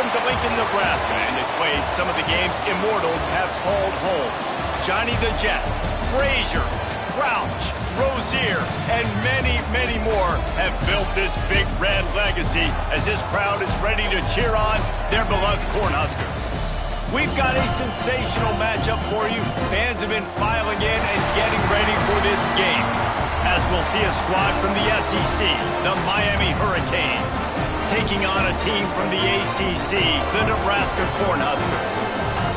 Welcome to Lincoln, Nebraska, and it plays some of the game's immortals have called home. Johnny the Jet, Frazier, Crouch, Rozier, and many, many more have built this big red legacy as this crowd is ready to cheer on their beloved Cornhuskers. We've got a sensational matchup for you. Fans have been filing in and getting ready for this game, as we'll see a squad from the SEC, the Miami Hurricanes, taking on a team from the ACC, the Nebraska Cornhuskers.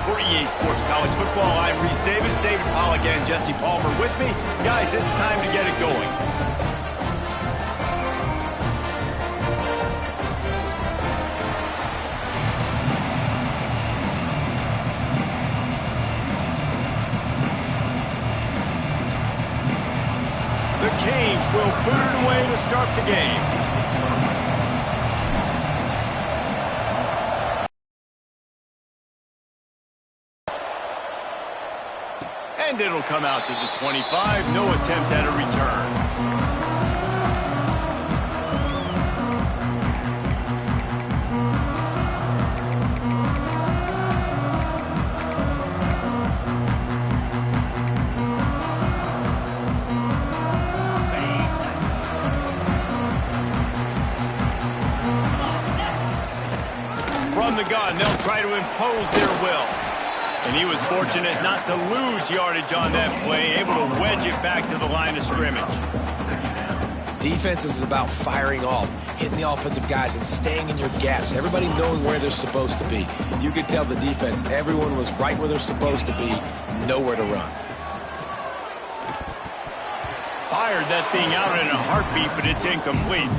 For EA Sports College Football, I'm Reese Davis, David Pollack, and Jesse Palmer with me. Guys, it's time to get it going. The Canes will boot it away to start the game. And it'll come out to the 25. No attempt at a return. From the gun, they'll try to impose their will. And he was fortunate not to lose yardage on that play, able to wedge it back to the line of scrimmage. Defense is about firing off, hitting the offensive guys and staying in your gaps, everybody knowing where they're supposed to be. You could tell the defense, everyone was right where they're supposed to be, nowhere to run. Fired that thing out in a heartbeat, but it's incomplete.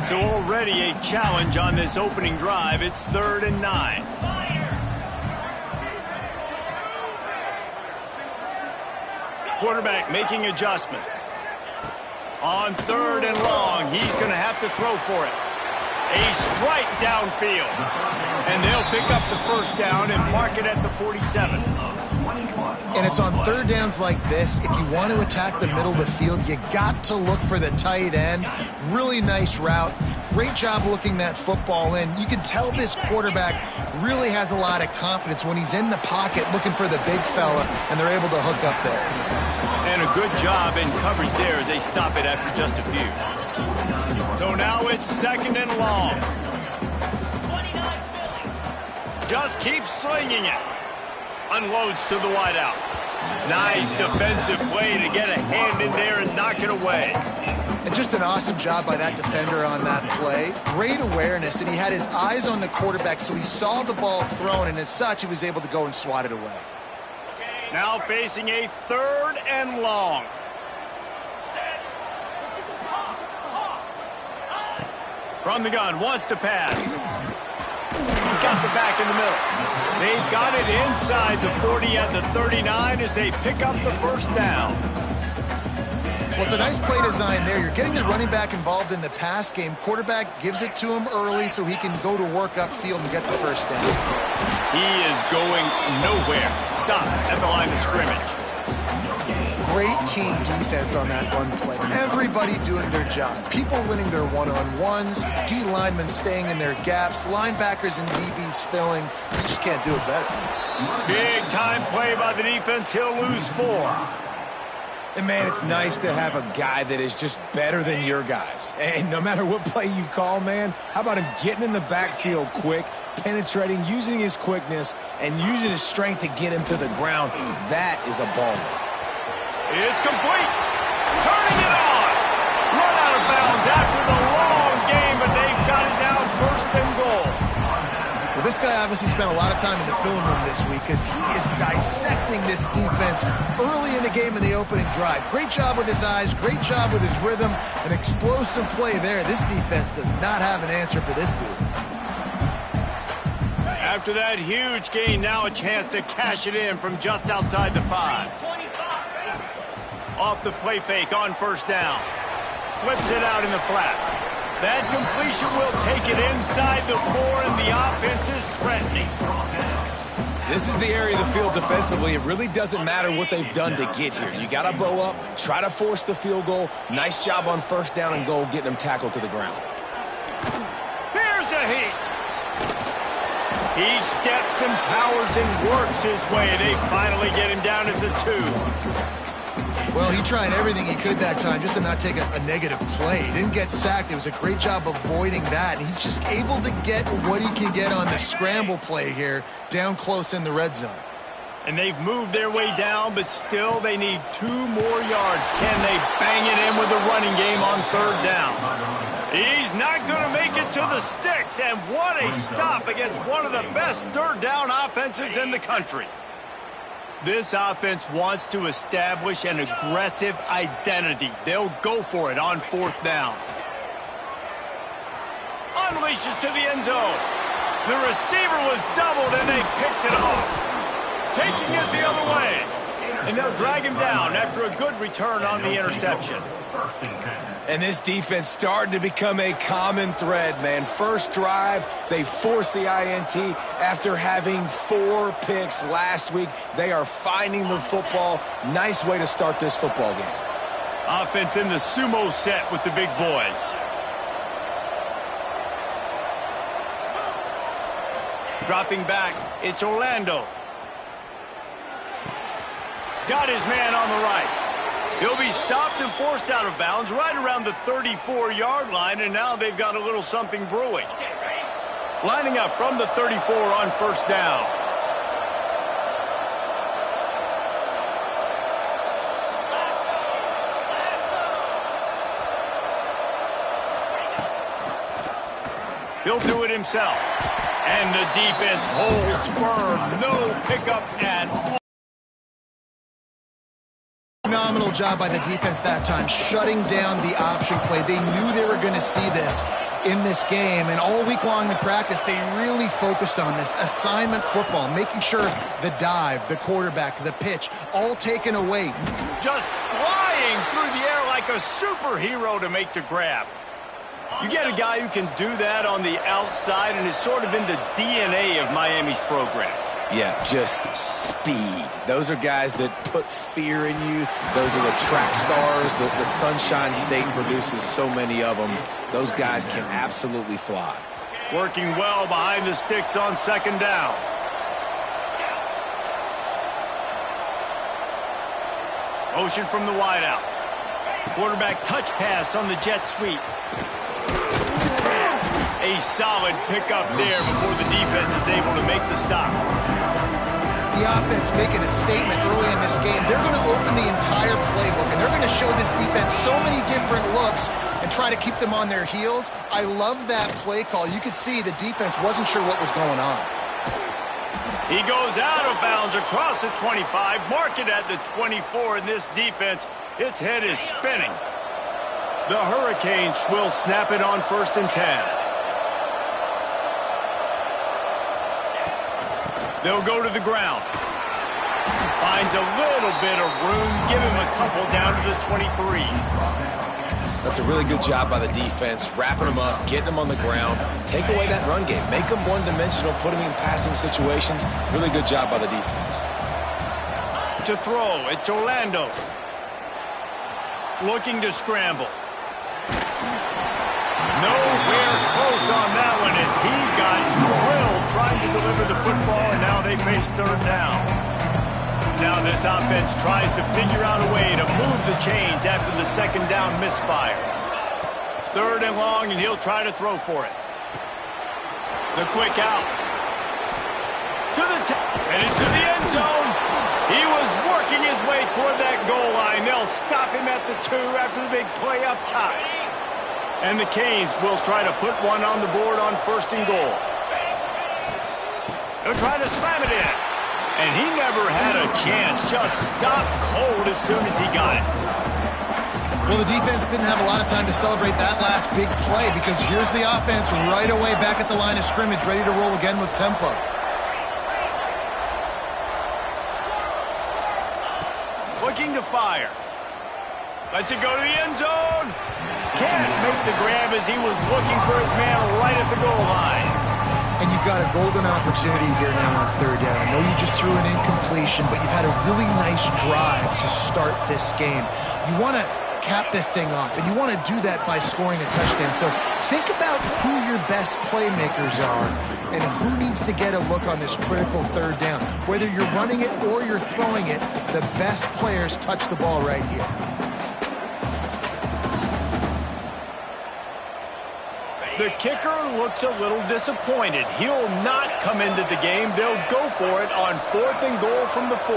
So already a challenge on this opening drive. It's 3rd and 9. Quarterback making adjustments. On 3rd and long, he's going to have to throw for it. A strike downfield. And they'll pick up the first down and mark it at the 47. And it's on 3rd downs like this, if you want to attack the middle of the field, you got to look for the tight end. Really nice route. Great job looking that football in. You can tell this quarterback really has a lot of confidence when he's in the pocket looking for the big fella, and they're able to hook up there. And a good job in coverage there as they stop it after just a few. So now it's 2nd and long. Just keep slinging it. Unloads to the wideout. Nice defensive play to get a hand in there and knock it away. And just an awesome job by that defender on that play. Great awareness, and he had his eyes on the quarterback, so he saw the ball thrown, and as such, he was able to go and swat it away. Now facing a 3rd and long. From the gun, wants to pass. He's got the back in the middle. They've got it inside the 40 at the 39 as they pick up the first down. Well, it's a nice play design there. You're getting the running back involved in the pass game. Quarterback gives it to him early so he can go to work upfield and get the first down. He is going nowhere. Stop at the line of scrimmage. Great team defense on that run play. Everybody doing their job. People winning their one-on-ones, D linemen staying in their gaps, linebackers and DBs filling. You just can't do it better. Big time play by the defense. He'll lose 4. And, man, it's nice to have a guy that is just better than your guys. And no matter what play you call, man, how about him getting in the backfield quick, penetrating, using his quickness, and using his strength to get him to the ground? That is a baller. It's complete. Turning it on. Run out of bounds after the long game, but they've got it down 1st and goal. Well, this guy obviously spent a lot of time in the film room this week because he is dissecting this defense early in the game in the opening drive. Great job with his eyes, great job with his rhythm, an explosive play there. This defense does not have an answer for this dude. After that huge gain, now a chance to cash it in from just outside the 5. Off the play fake on 1st down. Flips it out in the flat. That completion will take it inside the 4, and the offense is threatening. This is the area of the field defensively. It really doesn't matter what they've done to get here. You got to bow up, try to force the field goal. Nice job on first down and goal, getting them tackled to the ground. Here's a heat. He steps and powers and works his way. They finally get him down at the 2. Well, he tried everything he could that time just to not take a negative play. He didn't get sacked. It was a great job avoiding that. And he's just able to get what he can get on the scramble play here down close in the red zone. And they've moved their way down, but still they need 2 more yards. Can they bang it in with the running game on third down? He's not going to make it to the sticks. And what a stop against one of the best third down offenses in the country. This offense wants to establish an aggressive identity. They'll go for it on fourth down. Unleashes to the end zone. The receiver was doubled and they picked it off. Taking it the other way. And they'll drag him down after a good return on the interception. And this defense started to become a common thread, man. First drive, they forced the INT after having 4 picks last week. They are finding the football. Nice way to start this football game. Offense in the sumo set with the big boys. Dropping back, it's Orlando. Got his man on the right. He'll be stopped and forced out of bounds right around the 34-yard line, and now they've got a little something brewing. Lining up from the 34 on first down. He'll do it himself. And the defense holds firm. No pickup at all. Phenomenal job by the defense that time, shutting down the option play. They knew they were going to see this in this game, and all week long in practice, they really focused on this assignment football, making sure the dive, the quarterback, the pitch, all taken away. Just flying through the air like a superhero to make the grab. You get a guy who can do that on the outside and is sort of in the DNA of Miami's program. Yeah, just speed. Those are guys that put fear in you. Those are the track stars. The Sunshine State produces so many of them. Those guys can absolutely fly. Working well behind the sticks on second down. Motion from the wideout. Quarterback touch pass on the jet sweep. A solid pickup there before the defense is able to make the stop. The offense making a statement early in this game. They're going to open the entire playbook, and they're going to show this defense so many different looks and try to keep them on their heels. I love that play call. You could see the defense wasn't sure what was going on. He goes out of bounds across the 25, marked it at the 24, and this defense, its head is spinning. The Hurricanes will snap it on 1st and 10. They'll go to the ground. Finds a little bit of room. Give him a couple down to the 23. That's a really good job by the defense, wrapping them up, getting them on the ground. Take away that run game. Make them one-dimensional, put them in passing situations. Really good job by the defense. To throw, it's Orlando. Looking to scramble. Nowhere close on that one as he got drilled trying to deliver the football, and now they face third down. Now this offense tries to figure out a way to move the chains after the second down misfire. 3rd and long, and he'll try to throw for it. The quick out. To the and into the end zone. He was working his way toward that goal line. They'll stop him at the 2 after the big play up top. And the Canes will try to put one on the board on 1st and goal. They'll try to slam it in. And he never had a chance. Just stopped cold as soon as he got it. Well, the defense didn't have a lot of time to celebrate that last big play because here's the offense right away back at the line of scrimmage, ready to roll again with tempo. Looking to fire. Lets it go to the end zone. Can't make the grab as he was looking for his man right at the goal line. And you You've got a golden opportunity here now on third down. I know you just threw an incompletion, but you've had a really nice drive to start this game. You want to cap this thing off, and you want to do that by scoring a touchdown. So think about who your best playmakers are and who needs to get a look on this critical third down. Whether you're running it or you're throwing it, the best players touch the ball right here. The kicker looks a little disappointed. He'll not come into the game. They'll go for it on 4th and goal from the 4.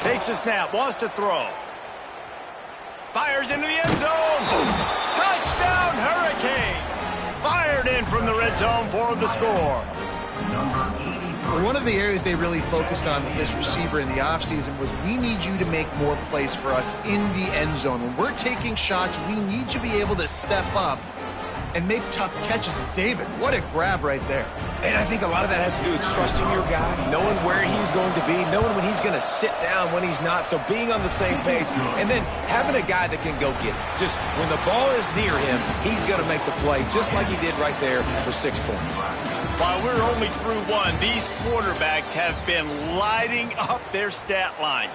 Takes a snap, wants to throw. Fires into the end zone. Touchdown, Hurricane. Fired in from the red zone for the score. One of the areas they really focused on with this receiver in the offseason was we need you to make more plays for us in the end zone. When we're taking shots, we need you to be able to step up and make tough catches. And David, what a grab right there. And I think a lot of that has to do with trusting your guy, knowing where he's going to be, knowing when he's going to sit down, when he's not, so being on the same page, and then having a guy that can go get it. Just when the ball is near him, he's going to make the play, just like he did right there for 6 points. While we're only through one, these quarterbacks have been lighting up their stat lines.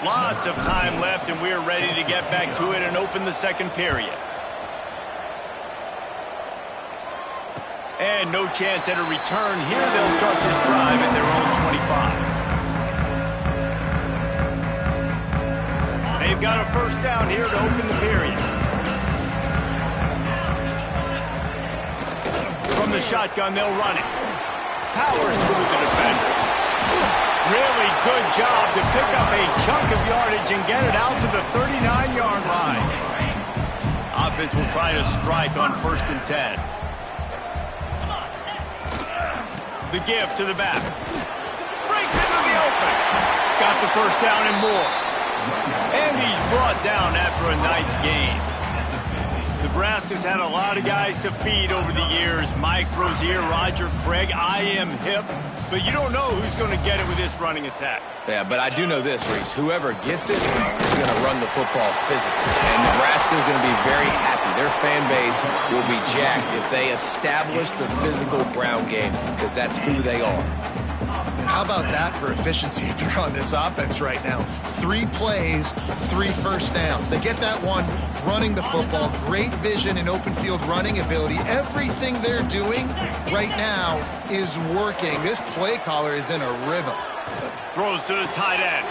Lots of time left, and we're ready to get back to it and open the second period. And no chance at a return here. They'll start this drive at their own 25. They've got a first down here to open the period. From the shotgun, they'll run it. Powers through the defender. Really good job to pick up a chunk of yardage and get it out to the 39-yard line. Offense will try to strike on 1st and 10. The give to the back. Breaks into the open. Got the first down and more. And he's brought down after a nice game. Nebraska's had a lot of guys to feed over the years. Mike Rozier, Roger Craig. I am hip. But you don't know who's going to get it with this running attack. Yeah, but I do know this, Reese. Whoever gets it is going to run the football physically. And Nebraska is going to be very happy. Their fan base will be jacked if they establish the physical ground game, because that's who they are. How about that for efficiency if you're on this offense right now? 3 plays, 3 first downs. They get that one running the football, great vision and open field running ability. Everything they're doing right now is working. This play caller is in a rhythm. Throws to the tight end.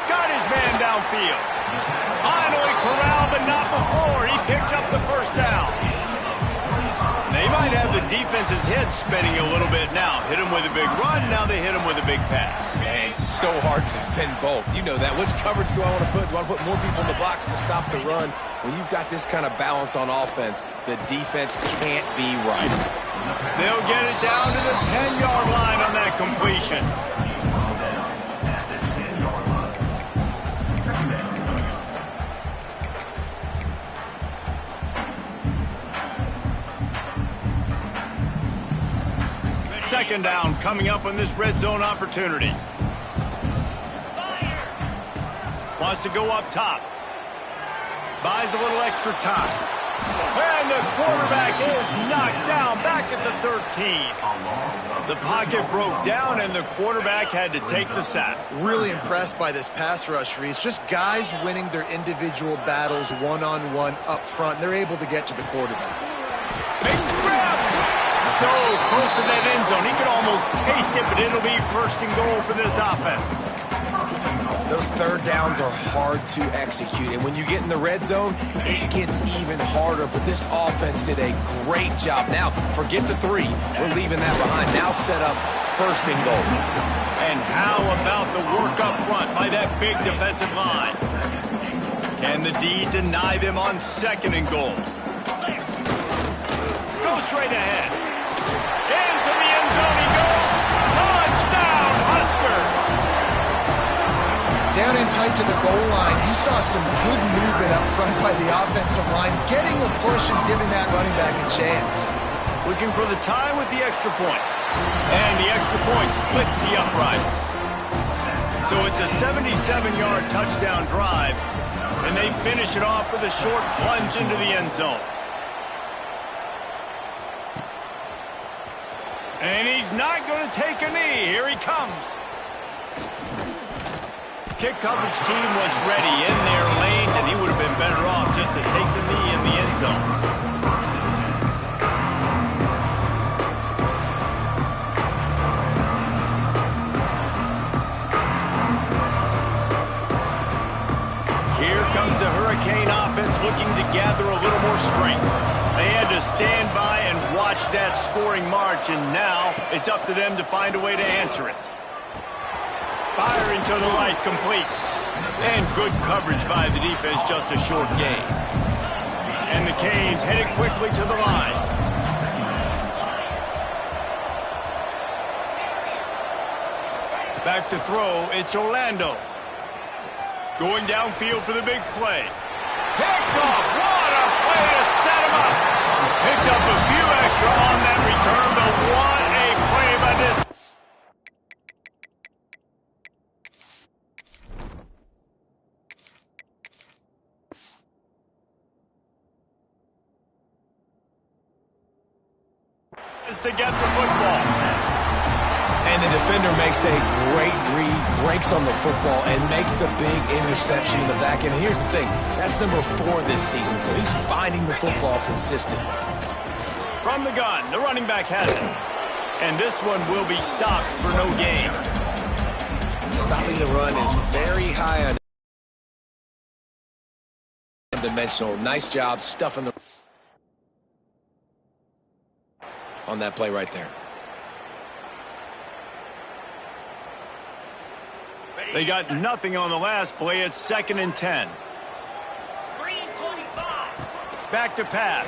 Got his man downfield. Finally corralled, but not before. He picks up the first down. They might have the defense's head spinning a little bit now. Hit him with a big run, now they hit him with a big pass. Man, it's so hard to defend both. You know that. Which coverage do I want to put? Do I want to put more people in the box to stop the run? When you've got this kind of balance on offense, the defense can't be right. They'll get it down to the 10-yard line on that completion. Second down coming up on this red zone opportunity. Wants to go up top. Buys a little extra time. And the quarterback is knocked down back at the 13. The pocket broke down and the quarterback had to take the sack. Really impressed by this pass rush, Reese. Just guys winning their individual battles one-on-one up front. They're able to get to the quarterback. Big scrap! So close to that end zone. He could almost taste it, but it'll be 1st and goal for this offense. Those third downs are hard to execute, and when you get in the red zone, it gets even harder. But this offense did a great job. Now, forget the 3. We're leaving that behind. Now set up 1st and goal. And how about the work up front by that big defensive line? Can the D deny them on 2nd and goal? Go straight ahead. Into the end zone he goes. Touchdown, Husker! Down in tight to the goal line, you saw some good movement up front by the offensive line, getting a push and giving that running back a chance. Looking for the tie with the extra point. And the extra point splits the uprights. So it's a 77-yard touchdown drive, and they finish it off with a short plunge into the end zone. And he's not going to take a knee. Here he comes. Kick coverage team was ready in their lanes, and he would have been better off just to take the knee in the end zone. Here comes the Hurricane offense looking to gather a little more strength. They had to stand by and watch that scoring march, and now it's up to them to find a way to answer it. Firing to the right, complete. And good coverage by the defense, just a short gain. And the Canes headed quickly to the line. Back to throw, it's Orlando. Going downfield for the big play. Picked off, what a play to set him up. Picked up a few extra on that return, but what a play by this. To get the football. And the defender makes a great read, breaks on the football, and makes the big interception in the back end. And here's the thing, that's number 4 this season, so he's finding the football consistently. From the gun, the running back has it. And this one will be stopped for no gain. Stopping the run is very high on dimensional. Nice job stuffing the on that play right there. They got nothing on the last play. It's 2nd and 10. Back to pass.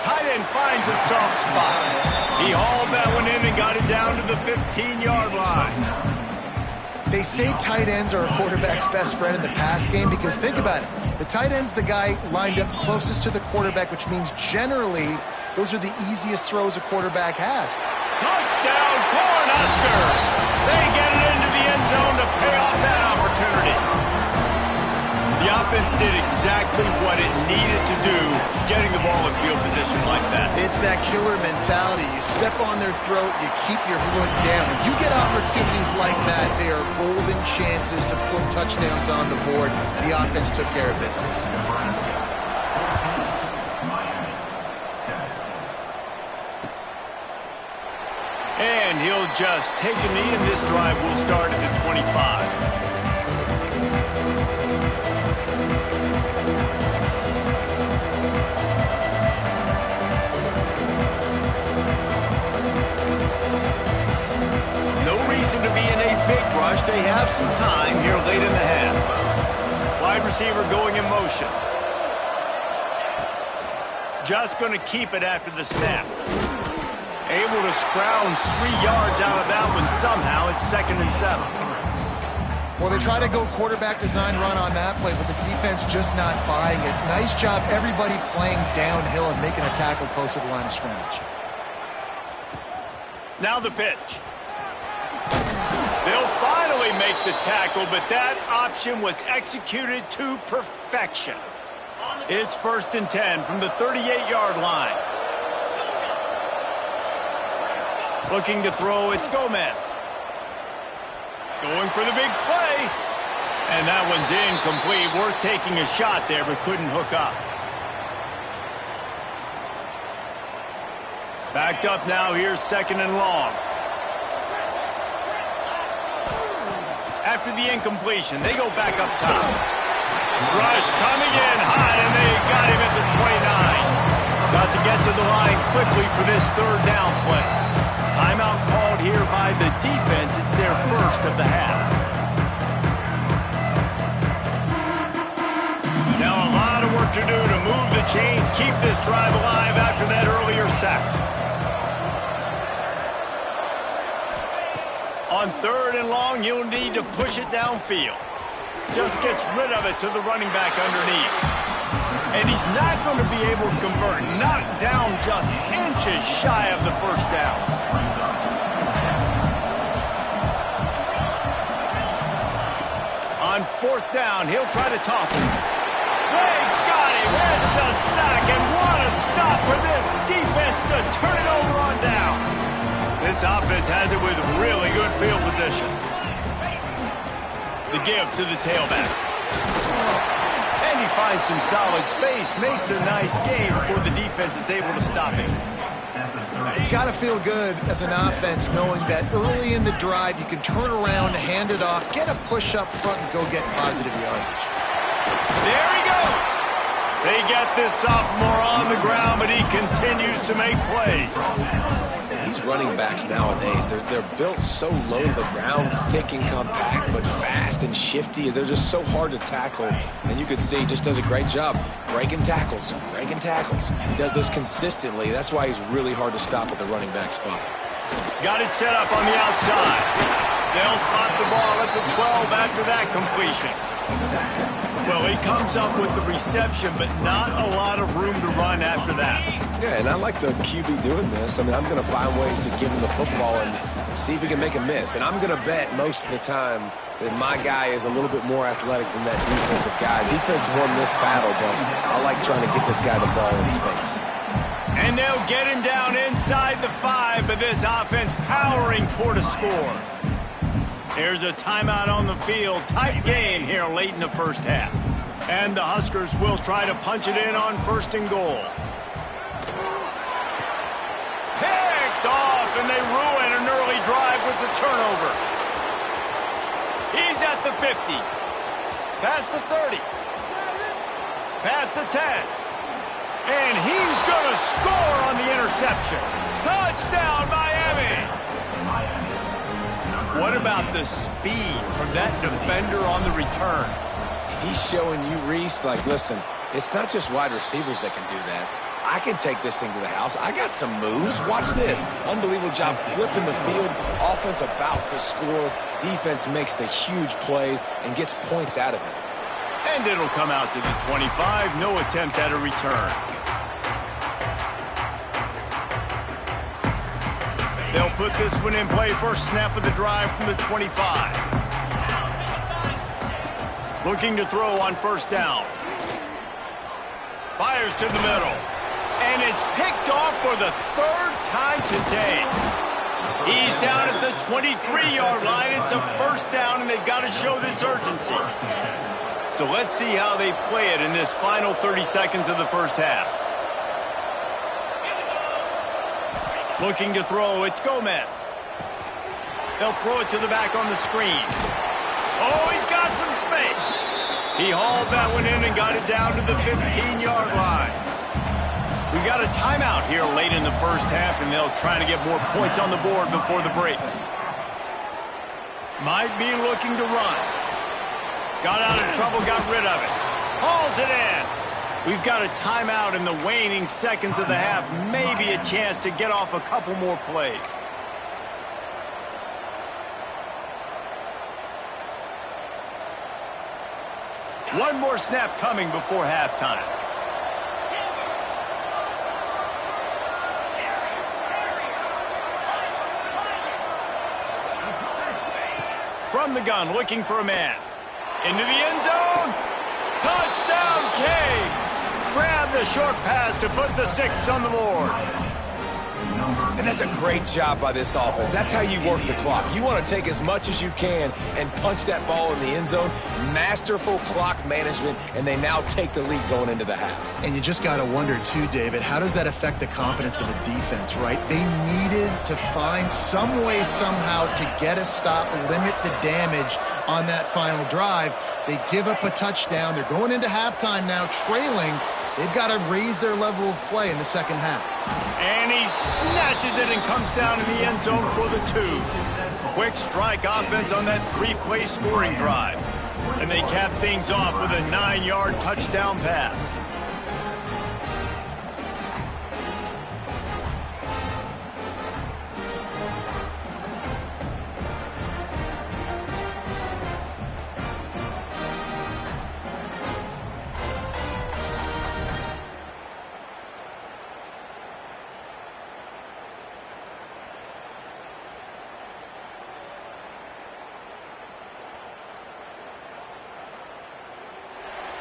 Tight end finds a soft spot. He hauled that one in and got it down to the 15-yard line. They say tight ends are a quarterback's best friend in the pass game because think about it. The tight end's the guy lined up closest to the quarterback, which means generally those are the easiest throws a quarterback has. Touchdown, Cornhuskers! They get it into the end zone to pay off that opportunity. The offense did exactly what it needed to do, getting the ball in field position like that. It's that killer mentality. You step on their throat, you keep your foot down. If you get opportunities like that, they are golden chances to put touchdowns on the board. The offense took care of business. And he'll just take a knee, and this drive will start at the 25. No reason to be in a big rush. They have some time here late in the half. Wide receiver going in motion. Just going to keep it after the snap. Able to scrounge 3 yards out of that one somehow. It's 2nd and 7. Well, they try to go quarterback design run on that play, but the defense just not buying it. Nice job, everybody playing downhill and making a tackle close to the line of scrimmage. Now the pitch. They'll finally make the tackle, but that option was executed to perfection. It's 1st and 10 from the 38-yard line. Looking to throw, it's Gomez. Going for the big play. And that one's incomplete. Worth taking a shot there, but couldn't hook up. Backed up now, here's 2nd and long. After the incompletion, they go back up top. Rush coming in hot, and they got him at the 29. Got to get to the line quickly for this 3rd down play. Timeout called here by the defense. It's their first of the half. Now a lot of work to do to move the chains, keep this drive alive after that earlier sack. On 3rd and long, you'll need to push it downfield. Just gets rid of it to the running back underneath. And he's not going to be able to convert. Knocked down just inches shy of the 1st down. down. He'll try to toss him. They got him. It's a sack, and what a stop for this defense to turn it over on downs. This offense has it with really good field position. The give to the tailback. And he finds some solid space, makes a nice game before the defense is able to stop him. It's got to feel good as an offense knowing that early in the drive you can turn around, hand it off, get a push up front, and go get positive yardage. There he goes. They get this sophomore on the ground, but he continues to make plays. These running backs nowadays, they're built so low to the ground, thick and compact, but fast and shifty. They're just so hard to tackle. And you can see he just does a great job breaking tackles, breaking tackles. He does this consistently. That's why he's really hard to stop at the running back spot. Got it set up on the outside. They'll spot the ball at the 12 after that completion. Well, he comes up with the reception, but not a lot of room to run after that. Yeah, and I like the QB doing this. I mean, I'm going to find ways to give him the football and see if he can make a miss. And I'm going to bet most of the time that my guy is a little bit more athletic than that defensive guy. Defense won this battle, but I like trying to get this guy the ball in space. And they'll get him down inside the 5, but this offense powering toward a score. There's a timeout on the field. Tight game here late in the first half. And the Huskers will try to punch it in on 1st and goal. Picked off, and they ruin an early drive with the turnover. He's at the 50. Past the 30. Past the 10. And he's going to score on the interception. Touchdown, Miami! What about the speed from that defender on the return? He's showing you, Reese, like, listen, it's not just wide receivers that can do that. I can take this thing to the house. I got some moves. Watch this. Unbelievable job flipping the field. Offense about to score. Defense makes the huge plays and gets points out of it. And it'll come out to the 25. No attempt at a return. They'll put this one in play. First snap of the drive from the 25. Looking to throw on 1st down. Fires to the middle. And it's picked off for the 3rd time today. He's down at the 23-yard line. It's a 1st down, and they've got to show this urgency. So let's see how they play it in this final 30 seconds of the first half. Looking to throw, it's Gomez. They'll throw it to the back on the screen. Oh, he's got some space. He hauled that one in and got it down to the 15-yard line. We got a timeout here late in the first half, and they'll try to get more points on the board before the break. Might be looking to run. Got out of trouble, got rid of it. Hauls it in. We've got a timeout in the waning seconds of the half. Maybe a chance to get off a couple more plays. One more snap coming before halftime. From the gun, looking for a man. Into the end zone. Touchdown, Canes! Grab the short pass to put the 6 on the board. And that's a great job by this offense. That's how you work the clock. You want to take as much as you can and punch that ball in the end zone. Masterful clock management, and they now take the lead going into the half. And you just got to wonder, too, David, how does that affect the confidence of a defense, right? They needed to find some way somehow to get a stop, limit the damage on that final drive. They give up a touchdown. They're going into halftime now, trailing. They've got to raise their level of play in the second half. And he snatches it and comes down in the end zone for the 2. Quick strike offense on that 3-play scoring drive. And they cap things off with a 9-yard touchdown pass.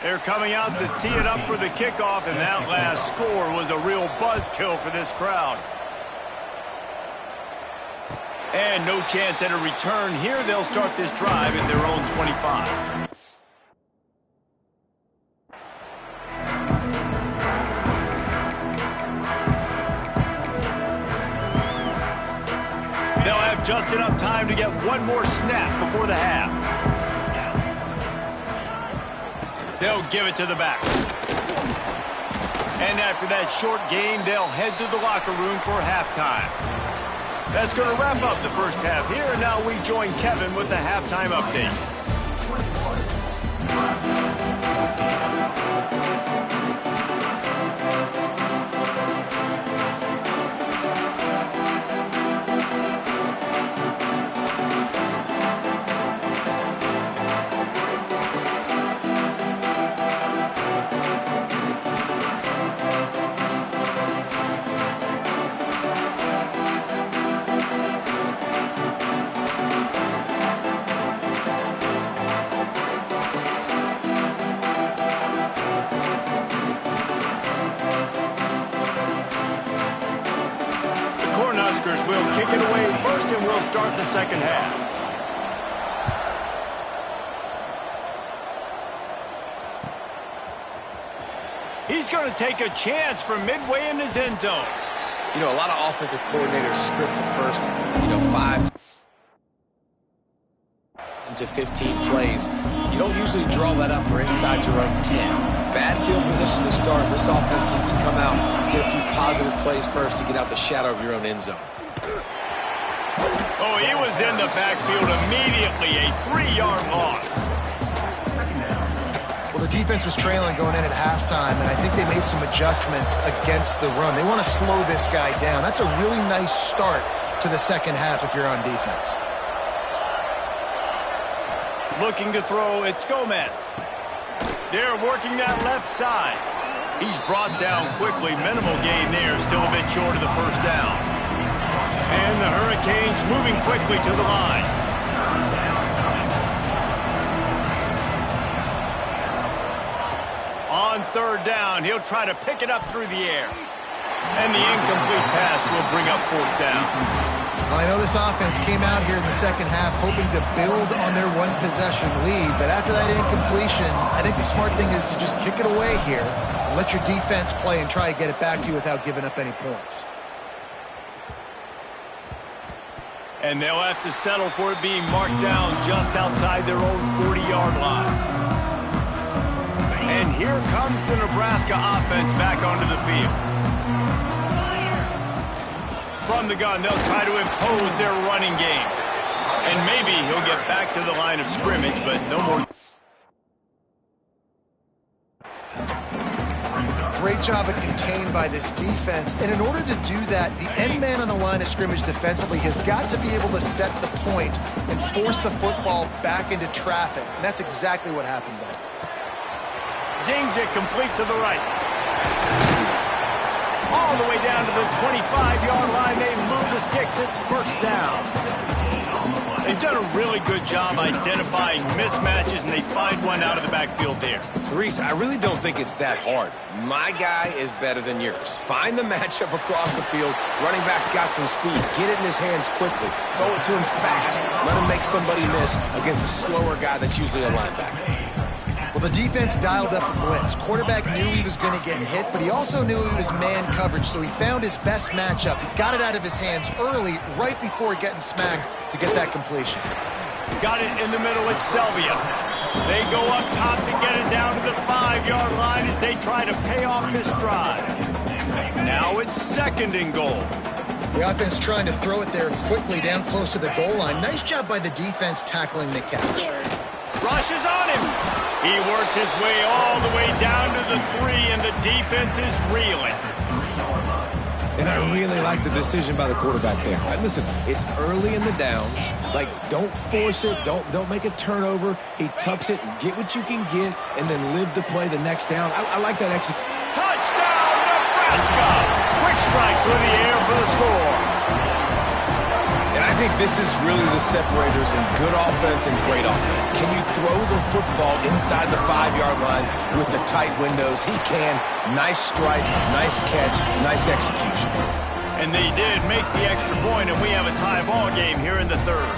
They're coming out to tee it up for the kickoff, and that last score was a real buzzkill for this crowd. And no chance at a return here. They'll start this drive at their own 25. They'll have just enough time to get one more snap before the half. They'll give it to the back. And after that short game, they'll head to the locker room for halftime. That's going to wrap up the first half here, and now we join Kevin with the halftime update. Will kick it away first, and we'll start the second half. He's going to take a chance from midway in his end zone. You know, a lot of offensive coordinators script the first, 5 to 15 plays. You don't usually draw that up for inside your own 10. Bad field position to start. This offense needs to come out, get a few positive plays first to get out the shadow of your own end zone. Oh, he was in the backfield immediately, a 3-yard loss. Well, the defense was trailing going in at halftime, and I think they made some adjustments against the run. They want to slow this guy down. That's a really nice start to the second half if you're on defense. Looking to throw, it's Gomez. They're working that left side. He's brought down quickly. Minimal gain there, still a bit short of the first down. And the Hurricanes moving quickly to the line. On third down, he'll try to pick it up through the air. And the incomplete pass will bring up fourth down. Well, I know this offense came out here in the second half hoping to build on their one-possession lead, but after that incompletion, I think the smart thing is to just kick it away here and let your defense play and try to get it back to you without giving up any points. And they'll have to settle for it being marked down just outside their own 40-yard line. And here comes the Nebraska offense back onto the field. From the gun, they'll try to impose their running game. And maybe he'll get back to the line of scrimmage, but no more. Great job of contained by this defense. And in order to do that, the end man on the line of scrimmage defensively has got to be able to set the point and force the football back into traffic. And that's exactly what happened there. Zings it complete to the right. All the way down to the 25-yard line. They move the sticks. It's first down. They've done a really good job identifying mismatches, and they find one out of the backfield there. Reese, I really don't think it's that hard. My guy is better than yours. Find the matchup across the field. Running back's got some speed. Get it in his hands quickly. Throw it to him fast. Let him make somebody miss against a slower guy that's usually a linebacker. Well, the defense dialed up a blitz. Quarterback knew he was going to get hit, but he also knew he was man coverage, so he found his best matchup. He got it out of his hands early, right before getting smacked to get that completion. Got it in the middle. It's Selvia. They go up top to get it down to the 5-yard line as they try to pay off this drive. Now it's second and goal. The offense trying to throw it there quickly down close to the goal line. Nice job by the defense tackling the catch. Rush is on him. He works his way all the way down to the 3, and the defense is reeling. And I really like the decision by the quarterback there. Listen, it's early in the downs. Like, don't force it. Don't make a turnover. He tucks it, get what you can get, and then live to play the next down. I like that execution. Touchdown, Nebraska! Quick strike through the air for the score. And I think this is really the separators in good offense and great offense. Can you throw the football inside the 5-yard line with the tight windows? He can. Nice strike, nice catch, nice execution. And they did make the extra point, and we have a tie ball game here in the third.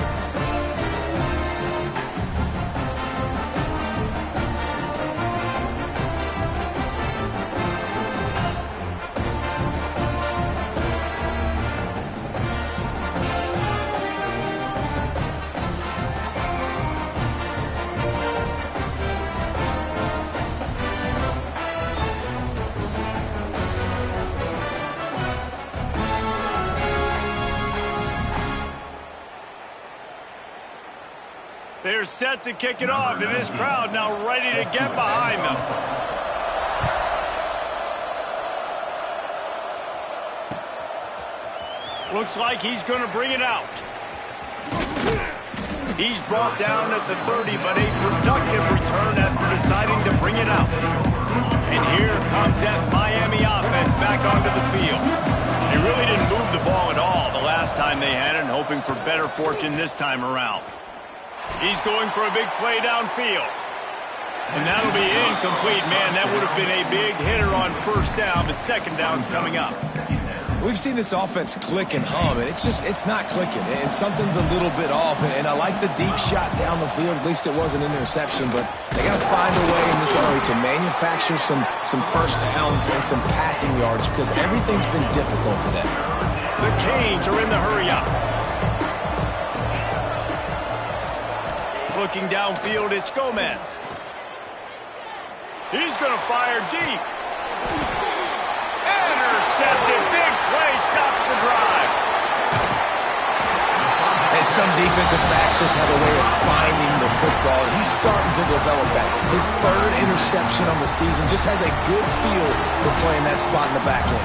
They're set to kick it off, and this crowd now ready to get behind them. Looks like he's going to bring it out. He's brought down at the 30, but a productive return after deciding to bring it out. And here comes that Miami offense back onto the field. They really didn't move the ball at all the last time they had it, and hoping for better fortune this time around. He's going for a big play downfield. And that'll be incomplete. Man, that would have been a big hitter on first down, but second down's coming up. We've seen this offense click and hum, and it's not clicking. And something's a little bit off. And I like the deep shot down the field. At least it wasn't an interception, but they got to find a way in this area to manufacture some first downs and some passing yards because everything's been difficult today. The Canes are in the hurry up. Looking downfield, it's Gomez. He's going to fire deep. Intercepted. Big play stops the drive. And some defensive backs just have a way of finding the football. He's starting to develop that. His third interception on the season just has a good feel for playing that spot in the back end.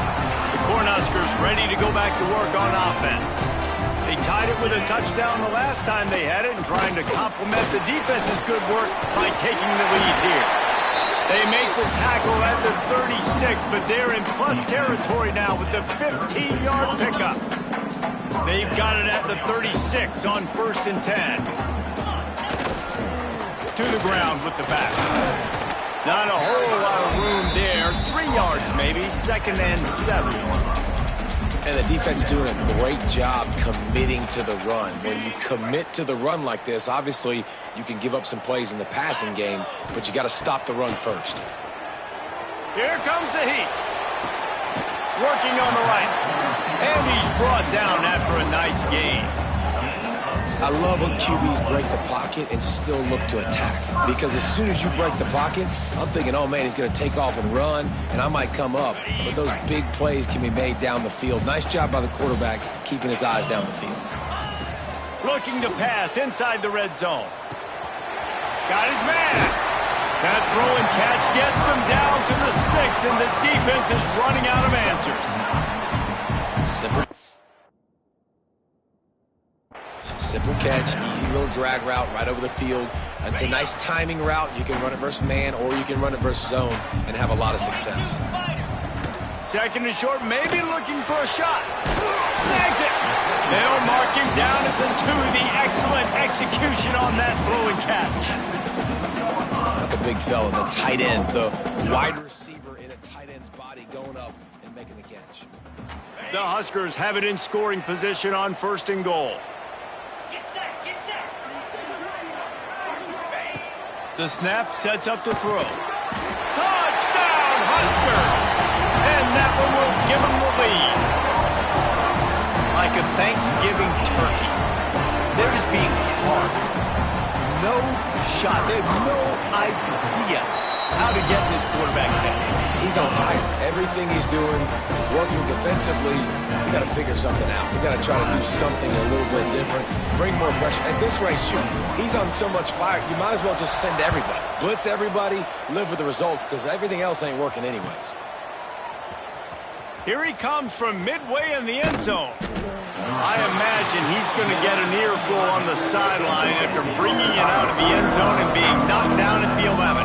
The Cornhuskers ready to go back to work on offense. They tied it with a touchdown the last time they had it and trying to complement the defense's good work by taking the lead here. They make the tackle at the 36, but they're in plus territory now with the 15-yard pickup. They've got it at the 36 on 1st and 10. To the ground with the back. Not a whole lot of room there. 3 yards maybe, 2nd and 7. And the defense doing a great job committing to the run. When you commit to the run like this, obviously you can give up some plays in the passing game, but you got to stop the run first. Here comes the heat. Working on the right. And he's brought down after a nice gain. I love when QBs break the pocket and still look to attack. Because as soon as you break the pocket, I'm thinking, oh, man, he's going to take off and run, and I might come up. But those big plays can be made down the field. Nice job by the quarterback keeping his eyes down the field. Looking to pass inside the red zone. Got his man. That throw and catch gets him down to the 6, and the defense is running out of answers. Simple catch, easy little drag route right over the field. It's a nice timing route. You can run it versus man or you can run it versus zone and have a lot of success. 2nd and short, maybe looking for a shot. Snags it. They'll mark him down at the 2. The excellent execution on that throw and catch. Not the big fella, the tight end, the wide receiver in a tight end's body going up and making the catch. The Huskers have it in scoring position on 1st and goal. The snap sets up the throw. Touchdown, Huskers! And that one will give them the lead. Like a Thanksgiving turkey. They're just being carved. No shot. They have no idea how to get in this quarterback's head. He's on fire. Everything he's doing is working defensively. We got to figure something out. We got to try to do something a little bit different. Bring more pressure. At this rate, shoot, he's on so much fire, you might as well just send everybody. Blitz everybody, live with the results, because everything else ain't working anyways. Here he comes from midway in the end zone. I imagine he's going to get an earful on the sideline after bringing it out of the end zone and being knocked down at the 11.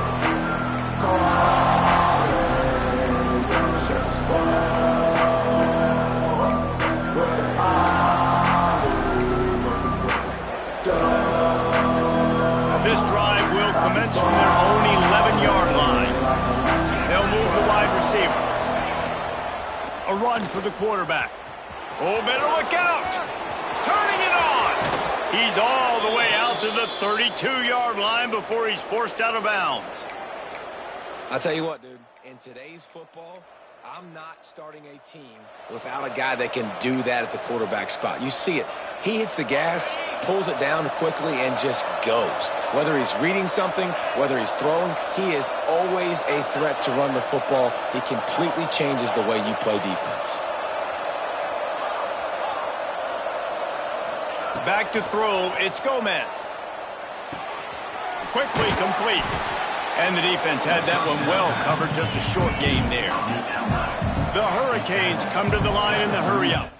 This drive will commence from their own 11-yard line. They'll move the wide receiver. A run for the quarterback. Oh, better look out. Turning it on. He's all the way out to the 32-yard line before he's forced out of bounds. I'll tell you what, dude. In today's football, I'm not starting a team without a guy that can do that at the quarterback spot. You see it. He hits the gas, pulls it down quickly, and just goes. Whether he's reading something, whether he's throwing, he is always a threat to run the football. He completely changes the way you play defense. Back to throw, it's Gomez. Quickly complete. And the defense had that one well covered, just a short gain there. The Hurricanes come to the line in the hurry-up.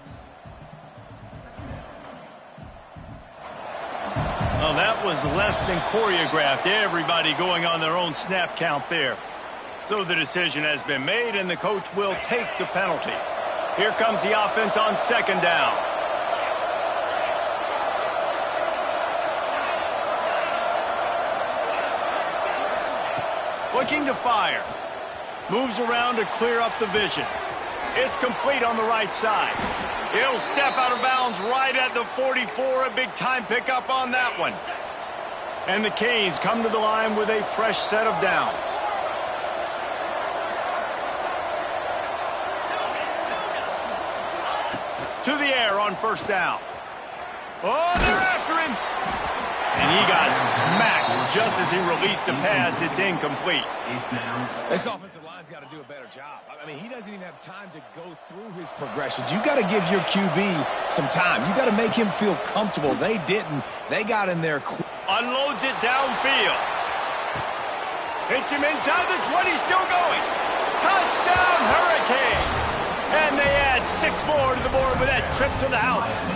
Well, that was less than choreographed. Everybody going on their own snap count there. So the decision has been made, and the coach will take the penalty. Here comes the offense on second down. Looking to fire. Moves around to clear up the vision. It's complete on the right side. He'll step out of bounds right at the 44. A big time pickup on that one. And the Canes come to the line with a fresh set of downs. To the air on first down. Oh, they're after him. And he got smacked just as he released the pass. It's incomplete. This offensive line's got to do a better job. I mean, he doesn't even have time to go through his progressions. You got to give your QB some time. You got to make him feel comfortable. They didn't. They got in there quick. Unloads it downfield. Hits him inside the 20, still going. Touchdown, Hurricanes. And they add 6 more to the board with that trip to the house.